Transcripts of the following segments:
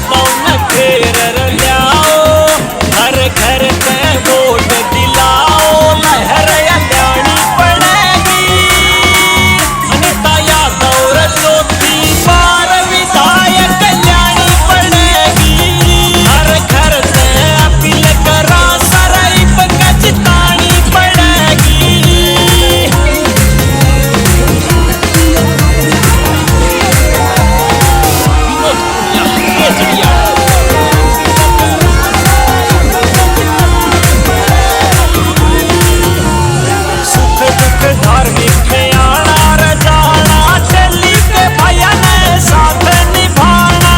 यादों न घेर ल्याओ, हर घर पे वोट दिलाओ, लहर अल्याणी पड़ेगी। अनिता यादव रे चौथी बार विधायक कल्याणी पड़ेगी। हर घर से अपील करा सराइब का जितानी पड़ेगी। सुख दुख धार्मिक में आना रे जाना, दिल्ली के भैया ने साथ निभाना।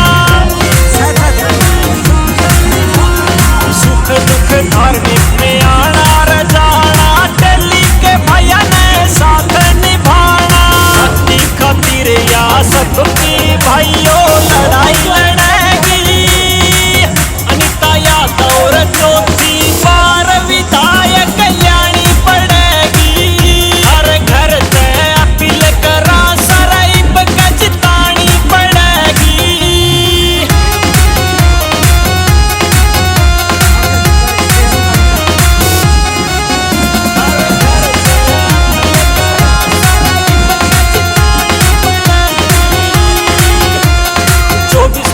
सुख दुख धार्मिक में आना रे जाना, दिल्ली के भैया ने साथ निभाना। सत्य खातिर या सबकी भाइयों लड़ाई लड़ेगी। अनिता यादव रे चौथी बार विधायक कल्याणी पड़ेगी। हर घर से अपील करा सराइब का जितानी पड़ेगी। चौबीस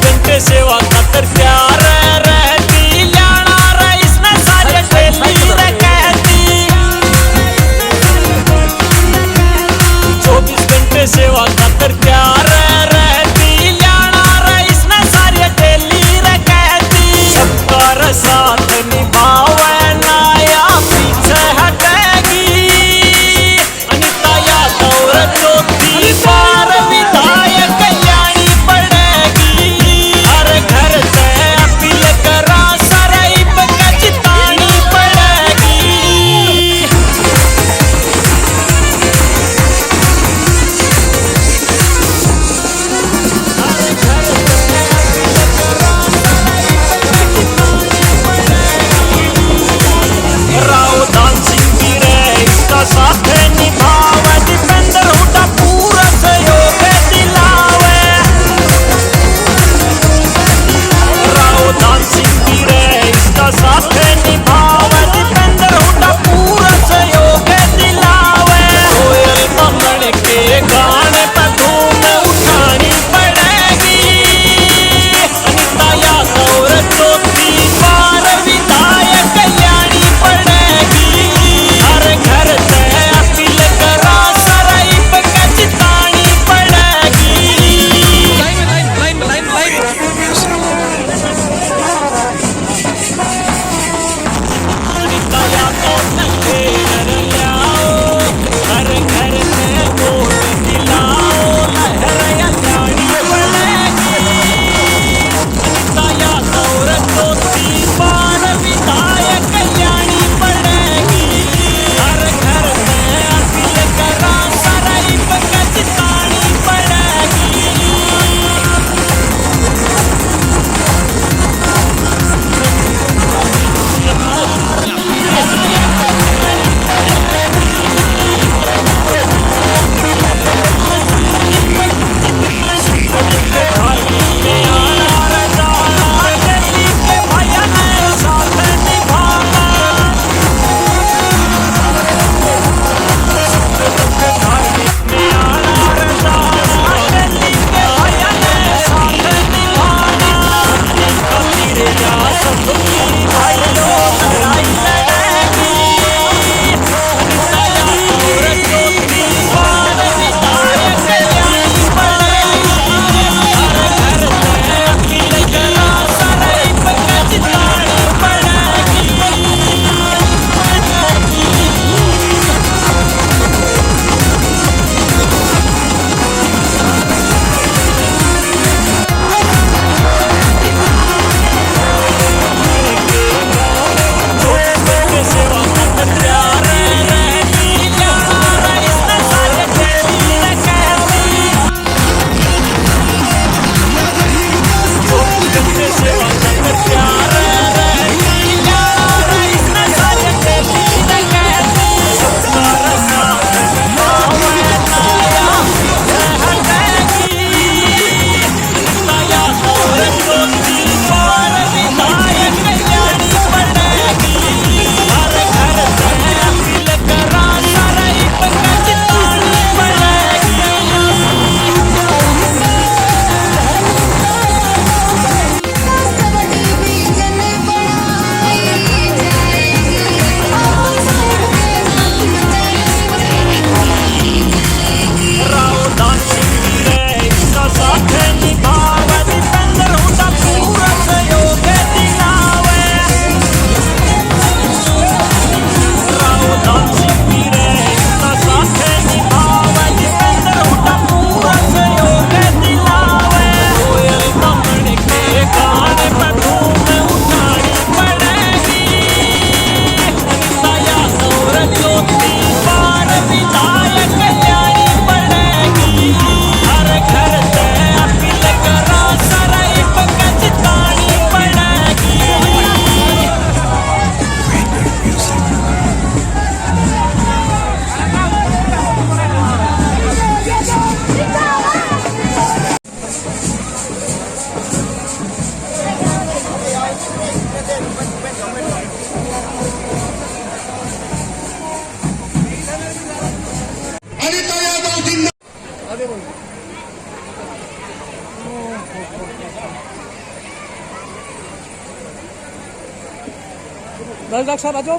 डॉक्टर साहब आ जाओ।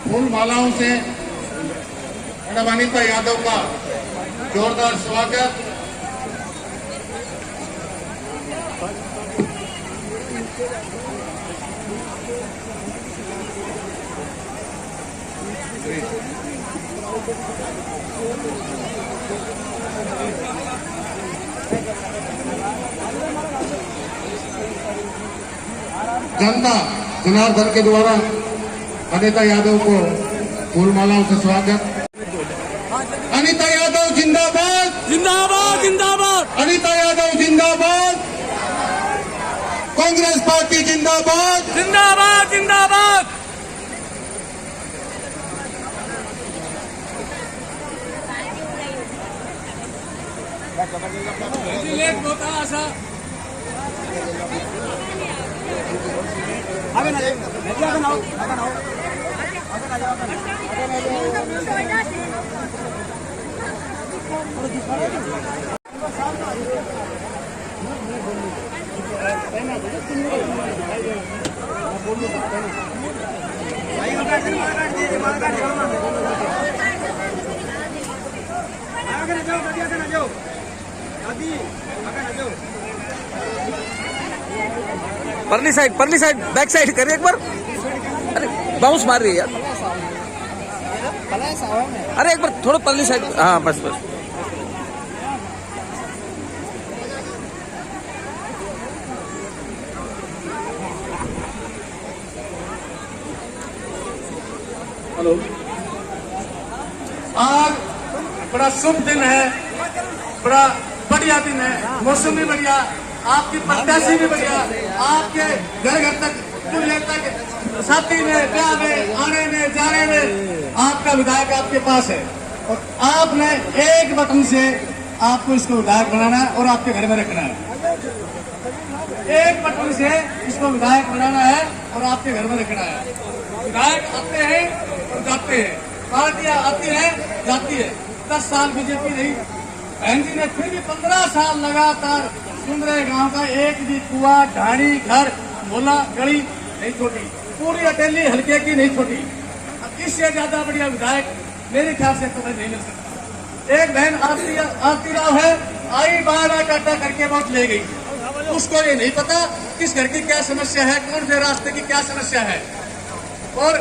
फूल मालाओं से मैडम अनीता यादव का जोरदार स्वागत। जनता जनार्दन के द्वारा अनीता यादव को फूल मालाओं से स्वागत। अनीता यादव जिंदाबाद, जिंदाबाद जिंदाबाद। अनीता यादव जिंदाबाद, कांग्रेस पार्टी जिंदाबाद, जिंदाबाद जिंदाबाद। लेट होता आशा आगे ना आगे ना परली साइड बैक साइड करिए एक बार। अरे बाउंस मार रही है यार। अरे एक बार थोड़ा परली साइड। हाँ बस बस। हेलो, आज बड़ा शुभ दिन है, बड़ा बढ़िया दिन है। मौसम भी बढ़िया, आपकी प्रत्याशी भी बढ़िया, आपके घर घर तक दुनिया तक शादी में, ब्याह में, आने में, जाने में आपका विधायक आपके पास है और आपने एक बटन से आपको इसको विधायक बनाना है और आपके घर में रखना है। एक बटन से इसको विधायक बनाना है और आपके घर में रखना है। विधायक आते हैं और जाते हैं, पार्टियां आती है जाती है। 10 साल बीजेपी रही, बहन जी ने फिर भी 15 साल लगातार सुंदरे गांव का एक भी कुआं, ढाणी, घर, मोला, गली नहीं छोटी, पूरी अटेली हल्के की नहीं छोटी। अब इससे ज्यादा बढ़िया विधायक मेरे ख्याल से तो नहीं मिल सकता। एक बहन आरती राव है, आई बार काटा करके वोट ले गई। उसको ये नहीं पता किस घर की क्या समस्या है, कौन से रास्ते की क्या समस्या है। और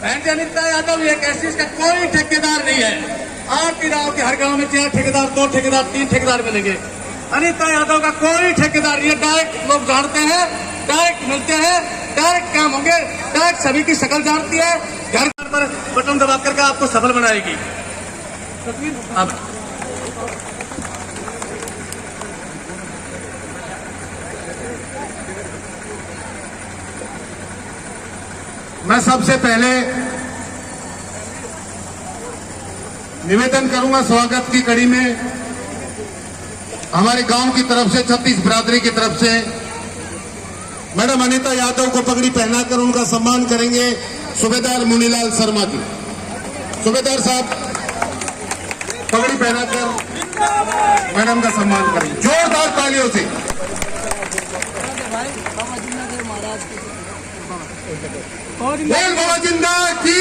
बहन जी अनीता यादव एक ऐसी, इसका कोई ठेकेदार नहीं है। आरती राव के हर गांव में 4 ठेकेदार, 2 ठेकेदार, 3 ठेकेदार मिलेंगे। अनीता यादव का कोई ठेकेदार नहीं है। डायरेक्ट लोग जानते हैं, डायरेक्ट मिलते हैं, डायरेक्ट काम होंगे, डायरेक्ट सभी की शक्ल जानती है। घर पर बटन दबा करके आपको सफल बनाएगी। अब मैं सबसे पहले निवेदन करूंगा स्वागत की कड़ी में हमारे गांव की तरफ से, छत्तीस बिरादरी की तरफ से मैडम अनीता यादव को पगड़ी पहनाकर उनका सम्मान करेंगे सूबेदार मुनीलाल शर्मा जी। सूबेदार साहब पगड़ी पहनाकर मैडम का सम्मान करेंगे जोरदार तालियों से। बोल बाबा जिंदा की,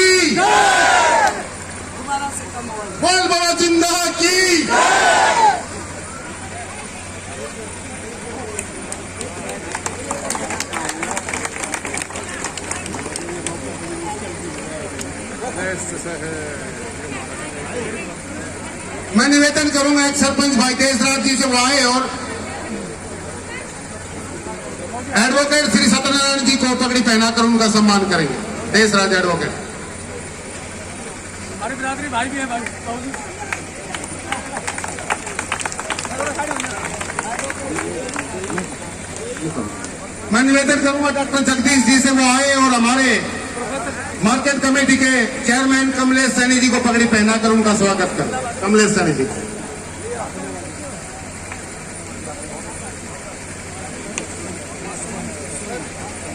बोल बाबा जिंदा की। मैं निवेदन करूंगा एक सरपंच भाई देशराज जी से वो आए और एडवोकेट श्री सत्यनारायण जी को पगड़ी पहनाकर उनका सम्मान करेंगे। देशराज एडवोकेट। हमारी बिरादरी भाई भी है भाई। मैं निवेदन करूंगा डॉक्टर जगदीश जी से वो आए और हमारे मार्केट कमेटी के चेयरमैन कमलेश सैनी जी को पगड़ी पहनाकर उनका स्वागत करें। कमलेश सैनी जी।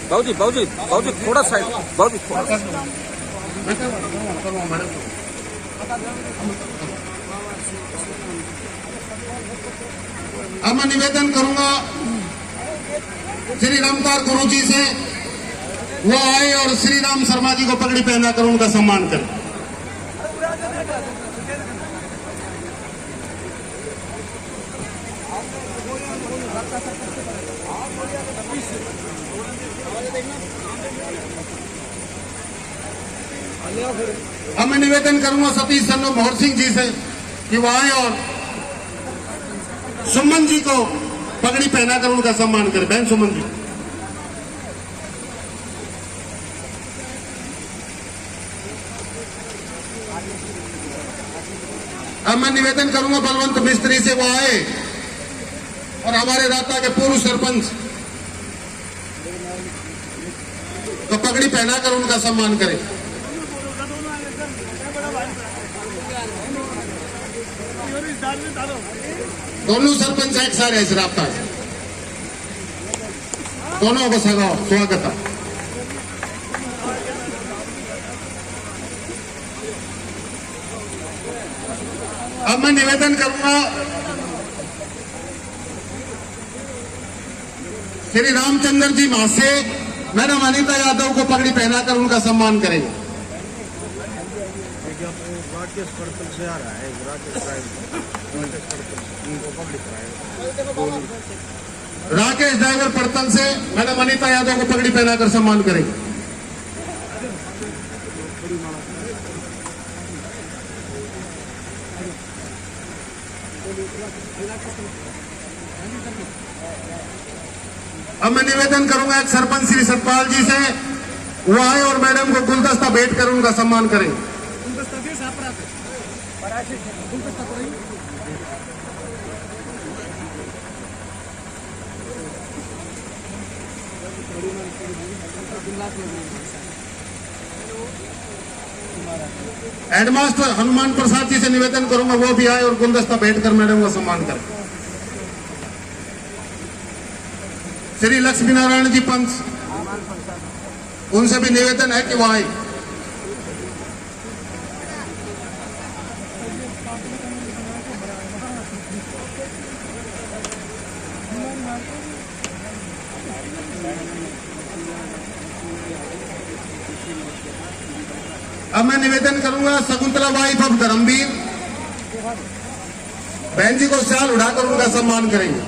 बाबूजी थोड़ा साइड, बाबूजी थोड़ा सा। अब मैं निवेदन करूंगा श्री रामतार गुरु जी से, वो आए और श्री राम शर्मा जी को पगड़ी पहना कर उनका सम्मान करें। अब मैं निवेदन करूंगा सतीश चंद्र मोहर सिंह जी से कि वो आए और सुमन जी को पगड़ी पहनाकर उनका सम्मान करें। बहन सुमन जी। अब मैं निवेदन करूंगा बलवंत मिस्त्री से, वो आए और हमारे राता के पूर्व सरपंच को पगड़ी पहनाकर उनका सम्मान करें। दोनों सरपंच एक सारे इस रास्ता से, दोनों को सगाओ स्वागत है। अब मैं निवेदन करूंगा श्री रामचंद्र जी महासे मैडम अनीता यादव को पगड़ी पहनाकर उनका सम्मान करेंगे। राकेश ड्राइवर पड़तल से मैडम अनीता यादव को पगड़ी पहनाकर सम्मान करेंगे। अब मैं निवेदन करूंगा एक सरपंच श्री सतपाल जी से, वो आए और मैडम को गुलदस्ता भेंट कर उनका सम्मान करें। हेडमास्टर हनुमान प्रसाद जी से निवेदन करूंगा वो भी आए और गुलदस्ता भेंट कर मैडम का सम्मान करें। श्री लक्ष्मी नारायण जी पंच, उनसे भी निवेदन है कि वो आए। अब मैं निवेदन करूंगा शकुंतला वाइफ ऑफ धर्मवीर बहन जी को शाल उड़ाकर उनका सम्मान करेंगे।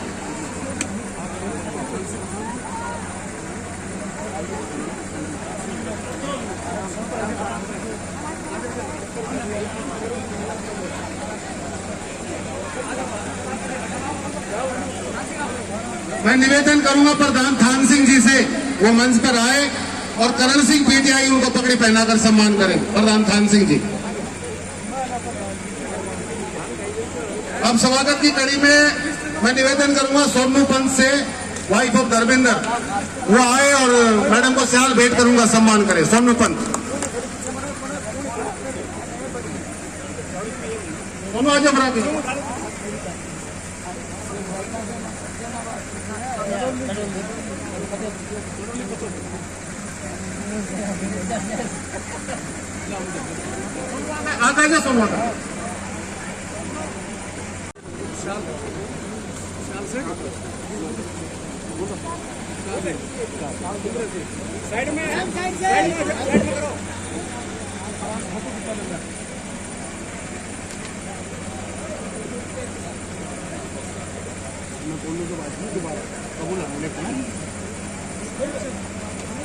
मैं निवेदन करूंगा प्रधान थान सिंह जी से, वो मंच पर आए और करण सिंह पीटीआई उनको पगड़ी पहनाकर सम्मान करें। प्रधान थान सिंह जी। अब स्वागत की कड़ी में मैं निवेदन करूंगा सोनू पंत से, वाइफ ऑफ धर्मेंद्र, वो आए और मैडम को शाल भेंट करूंगा सम्मान करें। सोनू पंत, दोनों आज बराबर। आता है सोनू साइड में करो।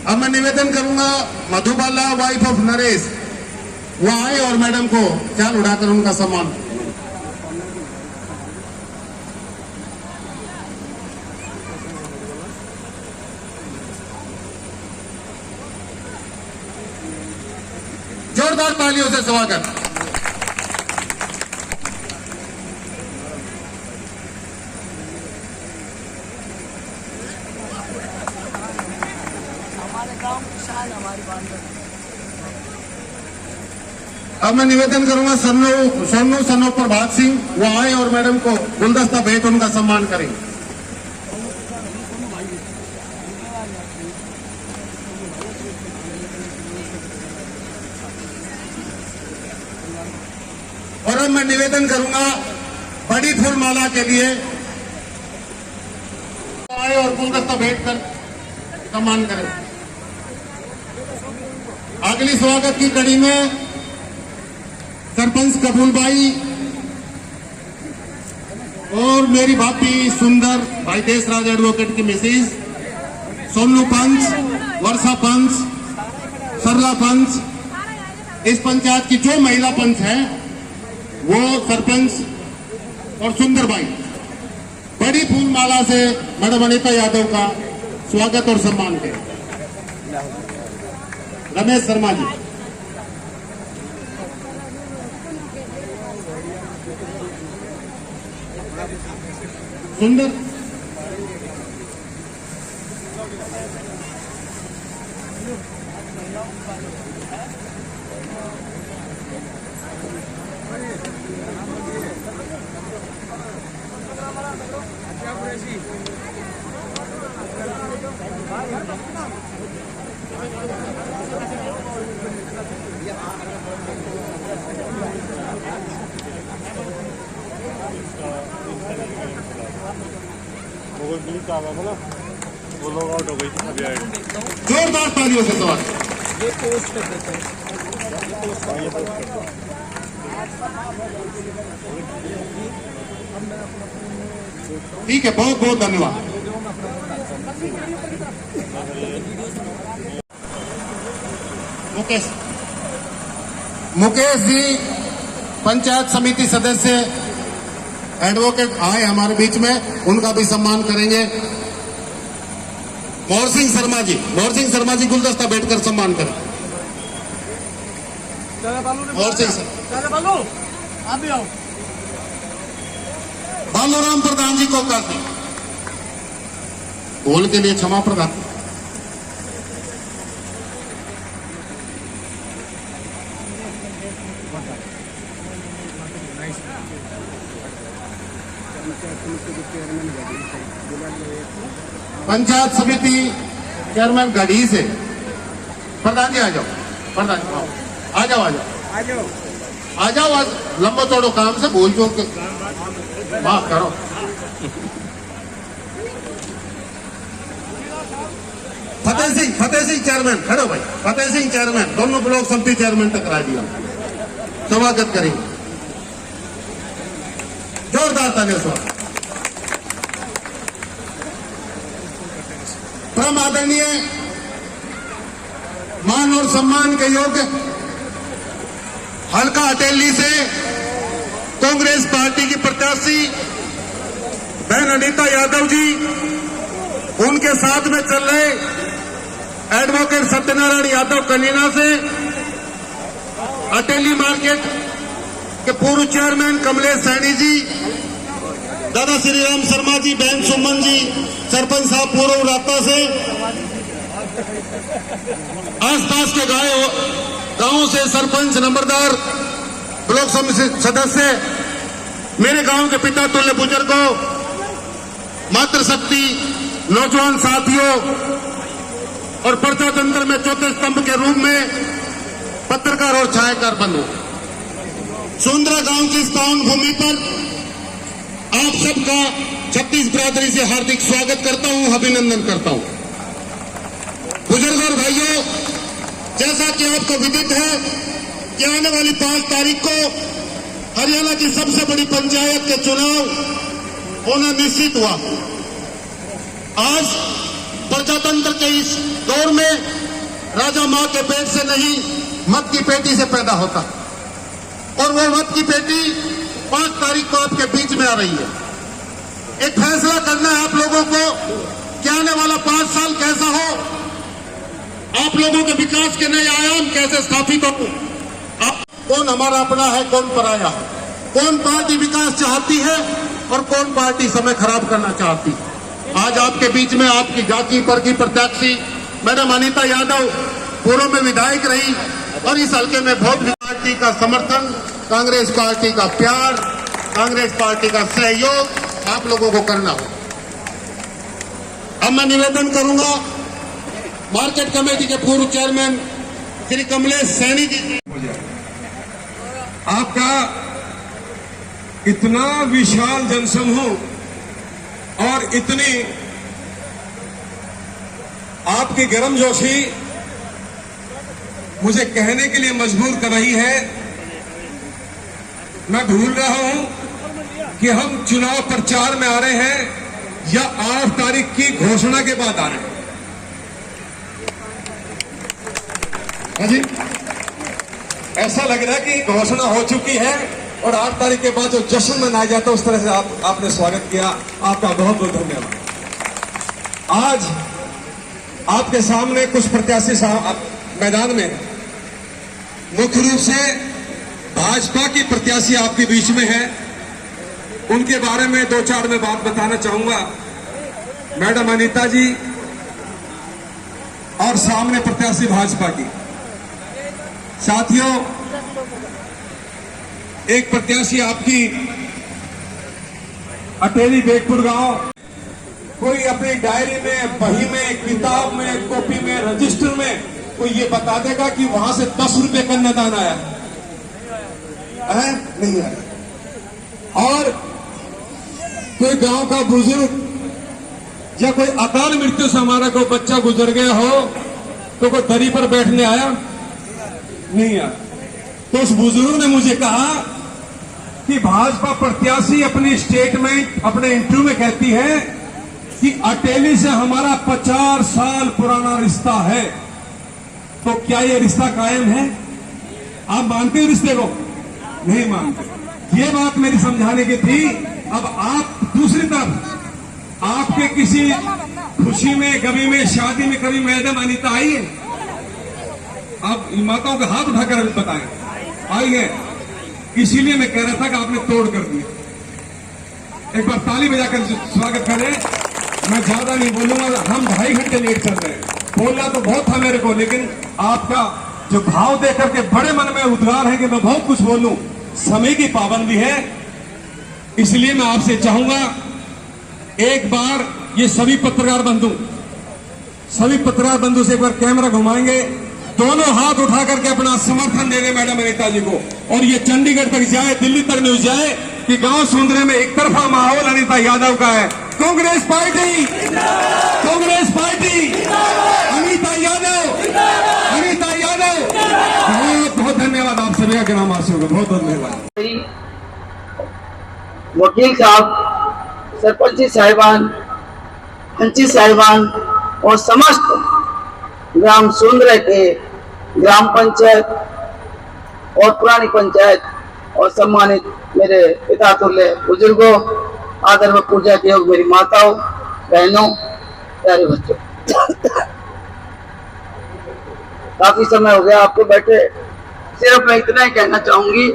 अब मैं निवेदन करूंगा मधुबाला वाइफ ऑफ नरेश, वो आए और मैडम को शाल उड़ाकर उनका सम्मान। जोरदार तालियों से स्वागत। अब मैं निवेदन करूंगा सोनू प्रभात सिंह, वो आए और मैडम को गुलदस्ता भेंट उनका सम्मान करें। निवेदन करूंगा बड़ी फूलमाला के लिए आए और गुलदस्ता भेंट कर सम्मान करें। अगली स्वागत की कड़ी में सरपंच कबूल भाई और मेरी भाभी सुंदर भाई देशराज एडवोकेट की मिसेज सोनू पंच, वर्षा पंच, सरला पंच, इस पंचायत की जो महिला पंच है वो सरपंच और सुंदर भाई बड़ी फूलमाला से मैडम अनीता यादव का स्वागत और सम्मान करें। रमेश शर्मा जी, सुंदर वो लोग आउट हो गई थी अभी आए। जोरदार तालियों से स्वागत। ठीक है, बहुत बहुत धन्यवाद। मुकेश जी पंचायत समिति सदस्य एडवोकेट आए हमारे बीच में, उनका भी सम्मान करेंगे। मोहर सिंह शर्मा जी गुलदस्ता बैठकर सम्मान करें। मोहर सिंह सर, आप भी आओ। बालूराम प्रधान जी को अवकाश दें। बोल के लिए क्षमा प्रधान। पंचायत समिति चेयरमैन गढ़ी से प्रधान जी आ जाओ। प्रधान जी आ जाओ, आ जाओ, आ जाओ। आज लंबो चौड़ो काम से भूल चूक माफ करो। फतेह सिंह चेयरमैन खड़े हो भाई। फतेह सिंह चेयरमैन, दोनों ब्लॉक समिति चेयरमैन टकरा दिया। स्वागत करेंगे, जोरदार तालियों से। परम आदरणीय मान और सम्मान के योग्य हल्का अटेली से कांग्रेस पार्टी की प्रत्याशी बहन अनीता यादव जी, उनके साथ में चल रहे एडवोकेट सत्यनारायण यादव कनीना से, अटेली मार्केट के पूर्व चेयरमैन कमलेश सैनी जी, दादा श्री राम शर्मा जी, बहन सुमन जी, सरपंच साहब पूर्व रास्ता से, आसपास के गांवों से सरपंच, नंबरदार, ब्लॉक समिति सदस्य, मेरे गांव के पिता तुल्य बुजुर्गों, मातृशक्ति, नौजवान साथियों और प्रजातंत्र में चौथे स्तंभ के रूप में पत्रकार और छायाकार बंधु, सुंदरा गांव की इस पावन भूमि पर आप सबका छत्तीस बिरादरी से हार्दिक स्वागत करता हूं, अभिनंदन करता हूं। बुजुर्ग और भाइयों, जैसा कि आपको विदित है कि आने वाली 5 तारीख को हरियाणा की सबसे बड़ी पंचायत के चुनाव होना निश्चित हुआ। आज प्रजातंत्र के इस दौर में राजा मां के पेट से नहीं, मत की पेटी से पैदा होता, और वो मत की पेटी 5 तारीख को आपके बीच में आ रही है। एक फैसला करना है आप लोगों को कि आने वाला 5 साल कैसा हो, आप लोगों के विकास के नए आयाम कैसे स्थापित हो, आप कौन हमारा अपना है, कौन पराया है, कौन पार्टी विकास चाहती है और कौन पार्टी समय खराब करना चाहती है। आज आपके बीच में आपकी जाति पर की प्रत्याशी मैडम अनीता यादव पूर्व में विधायक रही और इस हल्के में बहुत पार्टी का समर्थन, कांग्रेस पार्टी का प्यार, कांग्रेस पार्टी का सहयोग आप लोगों को करना हो। अब मैं निवेदन करूंगा मार्केट कमेटी के पूर्व चेयरमैन श्री कमलेश सैनी जी, आपका इतना विशाल जनसमूह और इतनी आपकी गर्मजोशी मुझे कहने के लिए मजबूर कर रही है। मैं भूल रहा हूं कि हम चुनाव प्रचार में आ रहे हैं या 8 तारीख की घोषणा के बाद आ रहे हैं। हाँ जी, ऐसा लग रहा है कि घोषणा हो चुकी है और 8 तारीख के बाद जो जश्न मनाया जाता है उस तरह से आपने स्वागत किया। आपका बहुत बहुत धन्यवाद। आज आपके सामने कुछ प्रत्याशी मैदान में, मुख्य रूप से भाजपा की प्रत्याशी आपके बीच में है। उनके बारे में 2-4 में बात बताना चाहूंगा। मैडम अनीता जी और सामने प्रत्याशी भाजपा की। साथियों, एक प्रत्याशी आपकी अटेली बेगपुर गांव, कोई अपनी डायरी में, बही में, किताब में, कॉपी में, रजिस्टर में कोई ये बता देगा कि वहां से 10 रुपए का अनुदान आया है? नहीं आया। और कोई गांव का बुजुर्ग या कोई अकाल मृत्यु से हमारा कोई बच्चा गुजर गया हो तो कोई दरी पर बैठने आया? नहीं आया। तो उस बुजुर्ग ने मुझे कहा कि भाजपा प्रत्याशी अपनी स्टेटमेंट, अपने इंटरव्यू में कहती है कि अटेली से हमारा 50 साल पुराना रिश्ता है। तो क्या ये रिश्ता कायम है? आप मानते हो रिश्ते को? नहीं मानते। ये बात मेरी समझाने की थी। अब आप दूसरी तरफ, आपके किसी खुशी में, गमी में, शादी में कभी मैडम अनीता आई है? आप माताओं का हाथ उठाकर बताएं, आई है? इसीलिए मैं कह रहा था कि आपने तोड़ कर दिया। एक बार ताली बजाकर स्वागत करें। मैं ज्यादा नहीं बोलूंगा, हम 2.5 घंटे लेट चल रहे हैं। बोलना तो बहुत था मेरे को, लेकिन आपका जो भाव देकर के बड़े मन में उद्गार है कि मैं बहुत कुछ बोलूं, समय की पाबंदी है। इसलिए मैं आपसे चाहूंगा, एक बार ये सभी पत्रकार बंधु से एक बार कैमरा घुमाएंगे, दोनों हाथ उठा करके अपना समर्थन दे रहे मैडम अनीता जी को। और ये चंडीगढ़ तक जाए, दिल्ली तक न्यूज जाए कि गांव सुंदरे में एक तरफा माहौल अनीता यादव का है। Congress party, Congress party, Anita Yadav, Anita Yadav. बहुत बहुत धन्यवाद आप सभी का ग्रामवासियों का, बहुत बहुत धन्यवाद। वकील साहब, सरपंच साहिबान, पंची साहिबान और समस्त ग्राम सुंदर के ग्राम पंचायत और पुरानी पंचायत और सम्मानित मेरे पिता तुल्य बुजुर्गों, आदर व पूजा के योग मेरी माताओं, बहनों, प्यारे बच्चों, काफी समय हो गया आपको बैठे। सिर्फ मैं इतना ही कहना चाहूंगी,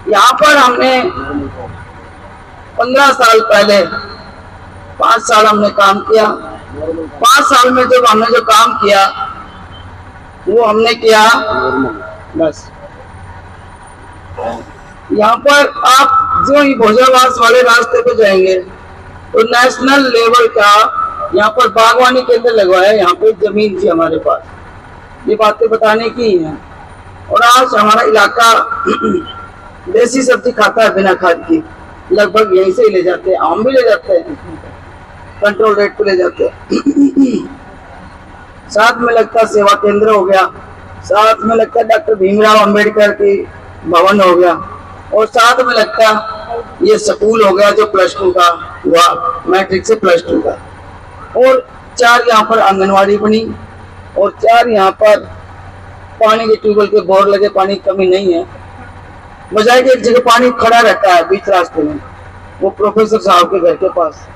यहाँ पर हमने 15 साल पहले 5 साल हमने काम किया। 5 साल में जब हमने जो काम किया वो हमने किया बस। यहाँ पर आप जो ही भोजावास वाले रास्ते पे जाएंगे तो नेशनल लेवल का यहाँ पर बागवानी केंद्र लगवाया। यहाँ पे जमीन थी हमारे पास, ये बातें बताने की है। और आज हमारा इलाका देसी सब्जी खाता है बिना खाद की, लगभग यहीं से ही ले जाते हैं। आम भी ले जाते हैं, कंट्रोल रेट पे ले जाते हैं। साथ में लगता सेवा केंद्र हो गया, साथ में लगता डॉक्टर भीमराव अंबेडकर की भवन हो गया, और साथ में लगता ये स्कूल हो गया जो +2 का हुआ, मैट्रिक से +2 का। और 4 यहाँ पर आंगनवाड़ी बनी और 4 यहाँ पर पानी के ट्यूबवेल के बोर लगे। पानी की कमी नहीं है, बजाय कि एक जगह पानी खड़ा रहता है बीच रास्ते में, वो प्रोफेसर साहब के घर के पास,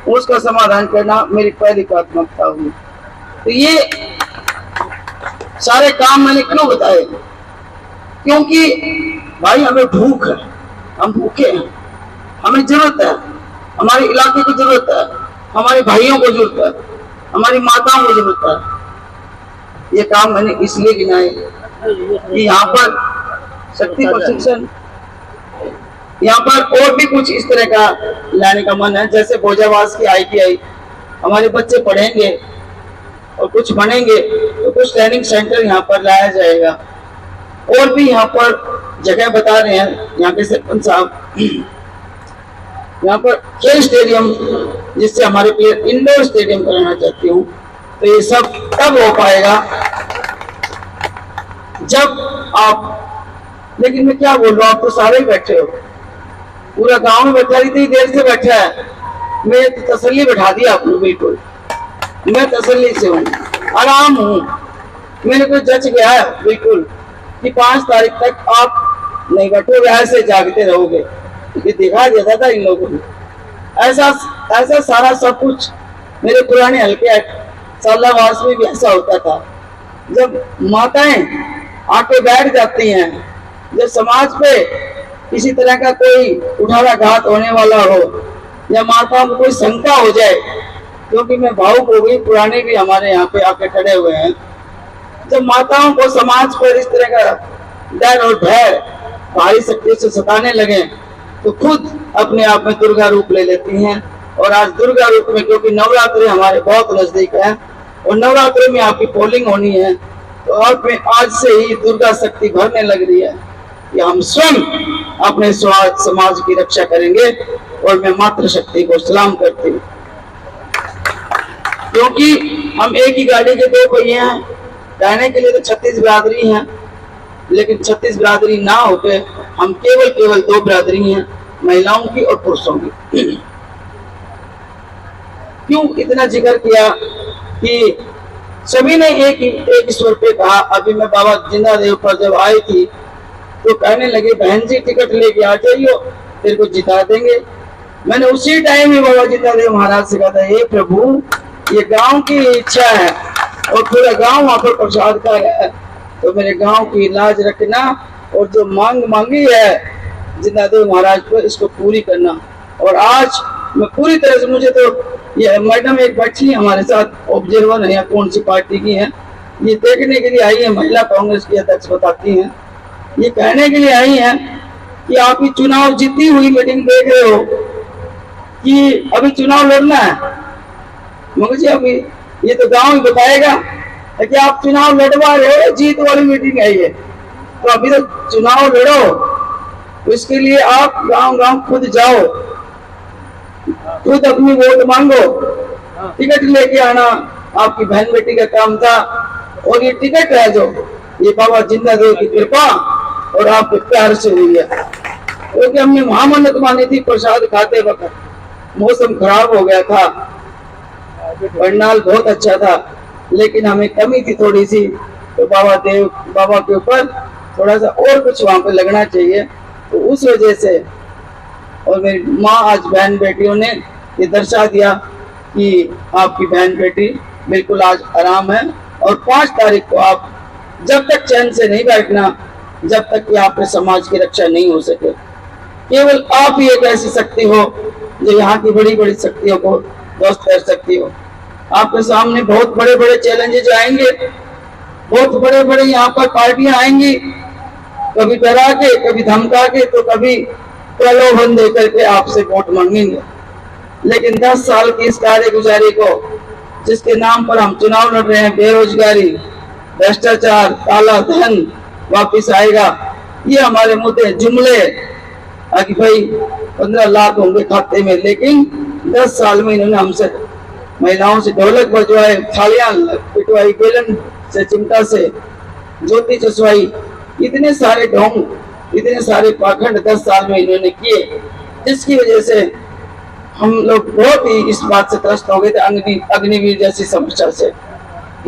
उसका समाधान करना मेरी पहली प्राथमिकता हुई। तो ये सारे काम मैंने क्यों बताए? क्योंकि भाई हमें भूख है, हम भूखे हैं, हमें जरूरत है, हमारे इलाके को जरूरत है, हमारे भाइयों को जरूरत है, हमारी माताओं को जरूरत है। ये काम मैंने इसलिए गिनाए कि यहाँ पर शक्ति प्रशिक्षण, यहाँ पर और भी कुछ इस तरह का लाने का मन है। जैसे भोजावास की ITI हमारे बच्चे पढ़ेंगे और कुछ बनेंगे तो कुछ ट्रेनिंग सेंटर यहाँ पर लाया जाएगा। और भी यहाँ पर जगह बता रहे हैं यहाँ के सरपंच साहब, यहाँ पर खेल स्टेडियम जिससे हमारे प्लेयर इंडोर स्टेडियम कराना चाहती हूँ। तो ये सब तब हो पाएगा जब आप, लेकिन मैं क्या बोल रहा हूँ, आप तो सारे ही बैठे हो, पूरा गांव में बैठा, इतनी देर से बैठा है, मैं तो तसल्ली बैठा दिया आपने, बिल्कुल मैं तसल्ली से हूँ, आराम हूँ, मेरे को जच गया है बिल्कुल कि 5 तारीख तक आप नहीं बैठोगे, ऐसे जागते रहोगे। ये दिखा दिया था इन लोगों ने, ऐसा सारा सब कुछ मेरे पुराने हल्के सालावास में भी ऐसा होता था। जब माताएं आके बैठ जाती हैं, जब समाज पे किसी तरह का कोई कुठाराघात होने वाला हो या माताओं को कोई शंका हो जाए, क्योंकि मैं भावुक हो गई, पुराने भी हमारे यहाँ पे आके खड़े हुए हैं, जब माताओं को समाज पर इस तरह का डर और भय भारी शक्ति से सताने लगे तो खुद अपने आप में दुर्गा रूप ले लेती हैं। और आज दुर्गा रूप में, क्योंकि नवरात्रि हमारे बहुत नजदीक है और नवरात्रि में आपकी पोलिंग होनी है, तो आज से ही दुर्गा शक्ति भरने लग रही है कि हम स्वयं अपने समाज की रक्षा करेंगे। और मैं मातृशक्ति को सलाम करती हूँ, क्योंकि हम एक ही गाड़ी के 2 पहिए हैं। कहने के लिए तो 36 बिरादरी हैं, लेकिन 36 बिरादरी ना होके हम केवल 2 बिरादरी हैं, महिलाओं की और पुरुषों की। क्यों इतना जिक्र किया कि सभी ने एक स्वर पे कहा। अभी मैं बाबा जिंदादेव पर जब आई थी तो कहने लगे, बहन जी टिकट लेके आ जाइयो, तेरे को जिता देंगे। मैंने उसी टाइम ही बाबा जिंदादेव महाराज से कहा था, हे प्रभु, ये गांव की इच्छा है और पूरा गांव वहां पर प्रसाद का है, तो मेरे गांव की लाज रखना और जो मांग मांगी है जिंदादेव महाराज पर, इसको पूरी करना। और आज मैं पूरी तरह से, मुझे तो ये मैडम एक बैठी है हमारे साथ, ऑब्जर्वर है, कौन सी पार्टी की है, ये देखने के लिए आई है, महिला कांग्रेस की अध्यक्ष बताती हैं, ये कहने के लिए आई है कि आप ये चुनाव जीती हुई मीटिंग देख रहे हो कि अभी चुनाव लड़ना है। मगर जी अभी ये तो गांव ही बताएगा कि आप चुनाव लड़वा रहे हो, जीत वाली मीटिंग है ये, तो अभी तो चुनाव लड़ो। तो इसके लिए आप गांव खुद जाओ, खुद अपनी वोट मांगो, टिकट लेके आना आपकी बहन बेटी का काम था। और ये टिकट है जो ये बाबा जिंदादेव की कृपा और आपके प्यार से हुई है, क्योंकि हमने महामन्नत मानी थी प्रसाद खाते वक्त, मौसम खराब हो गया था, पंडाल बहुत अच्छा था, लेकिन हमें कमी थी थोड़ी सी, तो बाबा के ऊपर थोड़ा सा और कुछ वहां पे लगना चाहिए, तो उस वजह से। और मेरी माँ आज बहन बेटियों ने ये दर्शा दिया कि आपकी बहन बेटी बिल्कुल आज आराम है। और 5 तारीख को आप जब तक चैन से नहीं बैठना, जब तक कि आपके समाज की रक्षा नहीं हो सके। केवल आप ही एक ऐसी शक्ति हो जो यहाँ की बड़ी बड़ी शक्तियों को ध्वस्त कर सकती हो। आपके सामने बहुत बड़े बड़े चैलेंजेस आएंगे, बहुत बड़े बड़े यहाँ पर पार्टियां आएंगी, कभी डरा के, कभी धमका के, तो कभी प्रलोभन दे करके आपसे वोट मांगेंगे। लेकिन 10 साल की इस कार्यगुजारी को, जिसके नाम पर हम चुनाव लड़ रहे हैं, बेरोजगारी, भ्रष्टाचार, काला धन वापिस आएगा, ये हमारे मुद्दे जुमले कि भाई 15 लाख होंगे खाते में, लेकिन 10 साल में इन्होंने हमसे महिलाओं से ढोलक बजवाए, थालियां पिटवाई, बेलन से, चिमटा से ज्योति चसवाई, इतने सारे ढोंग, इतने सारे पाखंड 10 साल में इन्होंने किए, जिसकी वजह से हम लोग बहुत ही इस बात से त्रस्त हो गए थे, अग्निवीर जैसी समस्या से।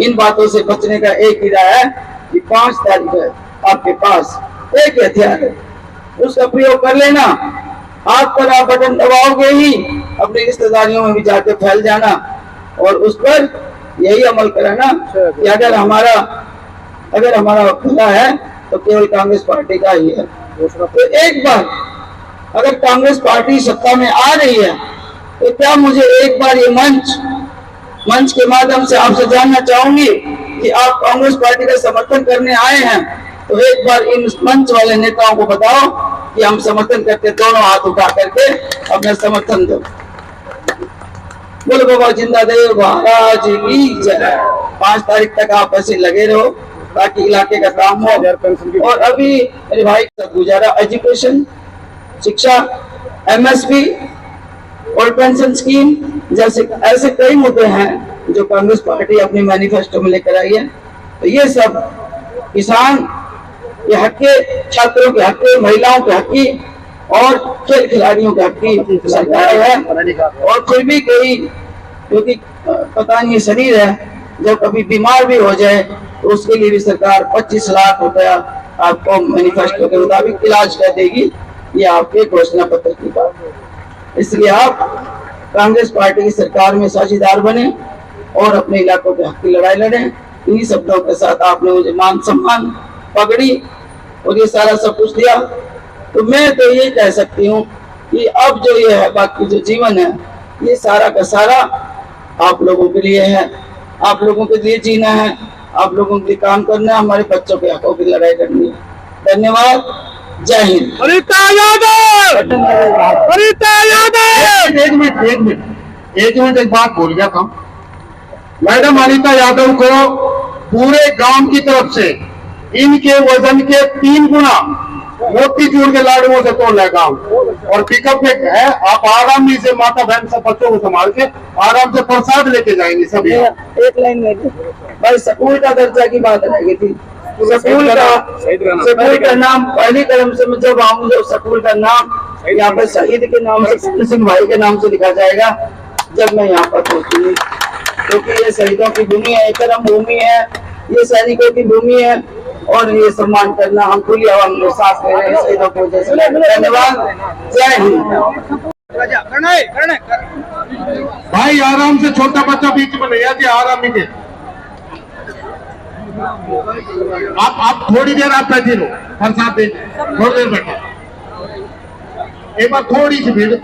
इन बातों से बचने का एक ही राह है कि 5 तारीख है, आपके पास एक हथियार है, उसका प्रयोग कर लेना। हाथ पर आप बटन दबाओगे ही अपनी रिश्तेदारियों में भी जाके फैल जाना, और उस पर यही अमल कराना कि अगर हमारा खुला है तो केवल कांग्रेस पार्टी का ही है। तो एक बार अगर कांग्रेस पार्टी सत्ता में आ रही है, तो क्या मुझे एक बार ये मंच के माध्यम से आपसे जानना चाहूंगी कि आप कांग्रेस पार्टी का समर्थन करने आए हैं, तो एक बार इन मंच वाले नेताओं को बताओ कि हम समर्थन करते, दोनों हाथ उठा करके अपना समर्थन दो। बोलो बाबा जिंदा देव महाराज की जय। 5 तारीख तक आप ऐसे लगे रहो ताकि इलाके का काम हो। और अभी मेरे भाई का गुजारा एजुकेशन, शिक्षा, MSP और पेंशन स्कीम जैसे ऐसे कई मुद्दे हैं जो कांग्रेस पार्टी अपनी मैनिफेस्टो में लेकर आई है। तो ये सब किसान के हक के, छात्रों के हक के, महिलाओं के हक की और खेल खिलाड़ियों के हक की सरकार है। और फिर भी कोई, क्योंकि पता नहीं शरीर है, जब कभी बीमार भी हो जाए तो उसके लिए भी सरकार 25 लाख रुपया आपको मैनिफेस्टो के मुताबिक इलाज कर देगी। ये आपके घोषणा पत्र की बात है। इसलिए आप कांग्रेस पार्टी की सरकार में साझेदार बने और अपने इलाकों के हक की लड़ाई लड़ें। इन्हीं शब्दों के साथ आपने मुझे मान सम्मान, पगड़ी और ये सारा सब कुछ दिया। तो मैं तो ये कह सकती हूँ कि अब जो ये है, बाकी जो जीवन है, ये सारा का सारा आप लोगों के लिए है। आप लोगों के लिए जीना है, आप लोगों के लिए काम करना है, हमारे बच्चों के हकों की लड़ाई करनी है। धन्यवाद। जय हिंद। अनिता यादव, अनिता यादव। एक मिनट एक बात भूल गया था। मैडम अनिता यादव को पूरे गांव की तरफ से इनके वजन के 3 गुना मोतीचूर के लाडुओं से तोड़ है गांव। और पिकअप में है, आप आराम से माता बहन सब बच्चों को संभाल के आराम से प्रसाद लेके जाएंगे सभी। एक लाइन में भाई, स्कूल का दर्जा की बात रह गई थी। स्कूल का नाम पहली कदम से मैं जब आऊंगा, स्कूल का नाम यहाँ पर शहीद के नाम से, सिंह भाई के नाम से लिखा जाएगा जब मैं यहाँ पर पहुंचूंगी। क्योंकि ये शहीदों की भूमि है, कर्म भूमि है, ये सैनिकों की भूमि है और ये सम्मान करना हम खुली हवा में सांस ले रहे हैं शहीदों की वजह से। धन्यवाद। जय हिंद। भाई आराम से, छोटा बच्चा बीच में नहीं आती, आराम ही के। आप थोड़ी देर आप बैठे रहो, प्रसाद दे, थोड़ी देर बैठे। एक बार थोड़ी सी भीड़